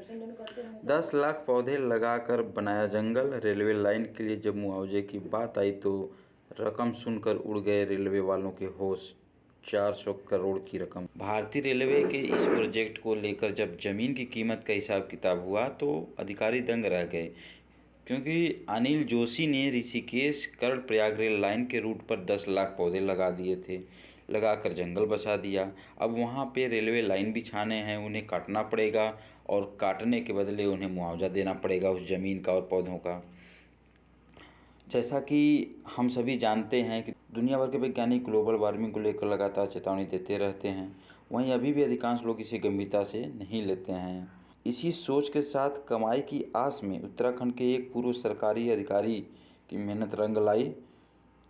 10 लाख पौधे लगाकर बनाया जंगल। रेलवे लाइन के लिए जब मुआवजे की बात आई तो रकम सुनकर उड़ गए रेलवे वालों के होश। 400 करोड़ की रकम। भारतीय रेलवे के इस प्रोजेक्ट को लेकर जब जमीन की कीमत का हिसाब किताब हुआ तो अधिकारी दंग रह गए, क्योंकि अनिल जोशी ने ऋषिकेश कर्णप्रयाग रेल लाइन के रूट पर 10 लाख पौधे लगा दिए थे, लगाकर जंगल बसा दिया। अब वहाँ पे रेलवे लाइन बिछाने हैं, उन्हें काटना पड़ेगा और काटने के बदले उन्हें मुआवजा देना पड़ेगा उस ज़मीन का और पौधों का। जैसा कि हम सभी जानते हैं कि दुनिया भर के वैज्ञानिक ग्लोबल वार्मिंग को लेकर लगातार चेतावनी देते रहते हैं, वहीं अभी भी अधिकांश लोग इसे गंभीरता से नहीं लेते हैं। इसी सोच के साथ कमाई की आस में उत्तराखंड के एक पूर्व सरकारी अधिकारी की मेहनत रंग लाई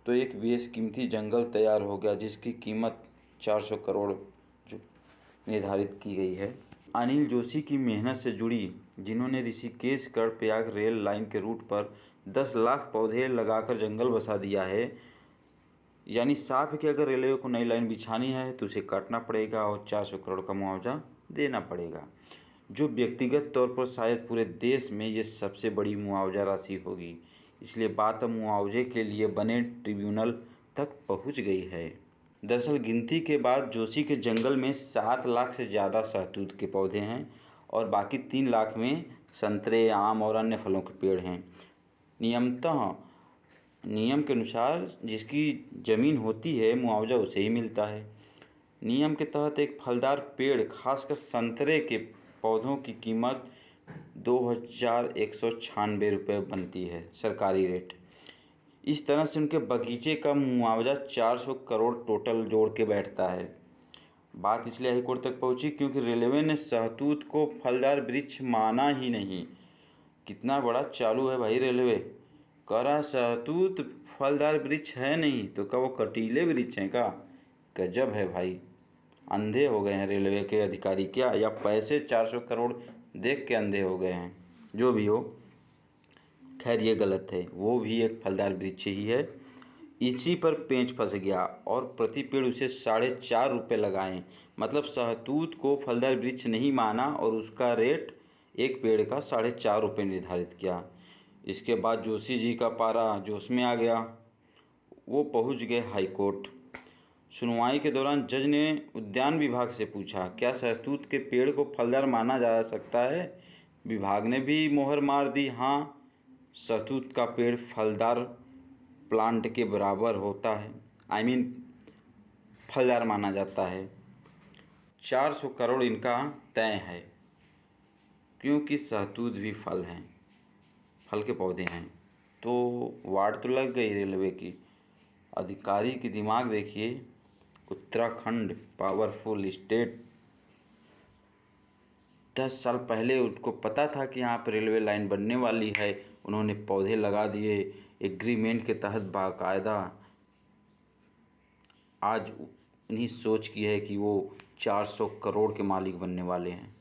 तो एक बेशकीमती जंगल तैयार हो गया, जिसकी कीमत 400 करोड़ जो निर्धारित की गई है। अनिल जोशी की मेहनत से जुड़ी, जिन्होंने ऋषिकेश कर्णप्रयाग रेल लाइन के रूट पर 10 लाख पौधे लगाकर जंगल बसा दिया है। यानी साफ है कि अगर रेलवे को नई लाइन बिछानी है तो उसे काटना पड़ेगा और 400 करोड़ का मुआवजा देना पड़ेगा, जो व्यक्तिगत तौर पर शायद पूरे देश में ये सबसे बड़ी मुआवजा राशि होगी। इसलिए बात अब मुआवजे के लिए बने ट्रिब्यूनल तक पहुंच गई है। दरअसल गिनती के बाद जोशी के जंगल में 7 लाख से ज़्यादा शहतूत के पौधे हैं और बाकी 3 लाख में संतरे, आम और अन्य फलों के पेड़ हैं। नियम के अनुसार जिसकी ज़मीन होती है मुआवजा उसे ही मिलता है। नियम के तहत एक फलदार पेड़, खासकर संतरे के पौधों की कीमत 2196 रुपये बनती है, सरकारी रेट। इस तरह से उनके बगीचे का मुआवजा 400 करोड़ टोटल जोड़ के बैठता है। बात इसलिए हाईकोर्ट तक पहुंची क्योंकि रेलवे ने शहतूत को फलदार वृक्ष माना ही नहीं। कितना बड़ा चालू है भाई रेलवे, कह रहा शहतूत फलदार वृक्ष है नहीं तो क्या वो कटीले वृक्ष हैं का। गजब है भाई, अंधे हो गए हैं रेलवे के अधिकारी क्या, या पैसे 400 करोड़ देख के अंधे हो गए हैं। जो भी हो, खैर ये गलत है, वो भी एक फलदार वृक्ष ही है। इसी पर पेंच फंस गया और प्रति पेड़ उसे 4.5 रुपये लगाएं। मतलब शहतूत को फलदार वृक्ष नहीं माना और उसका रेट एक पेड़ का 4.5 रुपये निर्धारित किया। इसके बाद जोशी जी का पारा जोश में आ गया, वो पहुंच गए हाईकोर्ट। सुनवाई के दौरान जज ने उद्यान विभाग से पूछा, क्या शहतूत के पेड़ को फलदार माना जा सकता है। विभाग ने भी मोहर मार दी, हाँ शहतूत का पेड़ फलदार प्लांट के बराबर होता है, फलदार माना जाता है। 400 करोड़ इनका तय है, क्योंकि शहतूत भी फल हैं, फल के पौधे हैं। तो वार्ड तो लग गई रेलवे की। अधिकारी की दिमाग देखिए, उत्तराखंड पावरफुल स्टेट। 10 साल पहले उनको पता था कि यहाँ पर रेलवे लाइन बनने वाली है, उन्होंने पौधे लगा दिए एग्रीमेंट के तहत बाकायदा। आज उन्हीं सोच की है कि वो 400 करोड़ के मालिक बनने वाले हैं।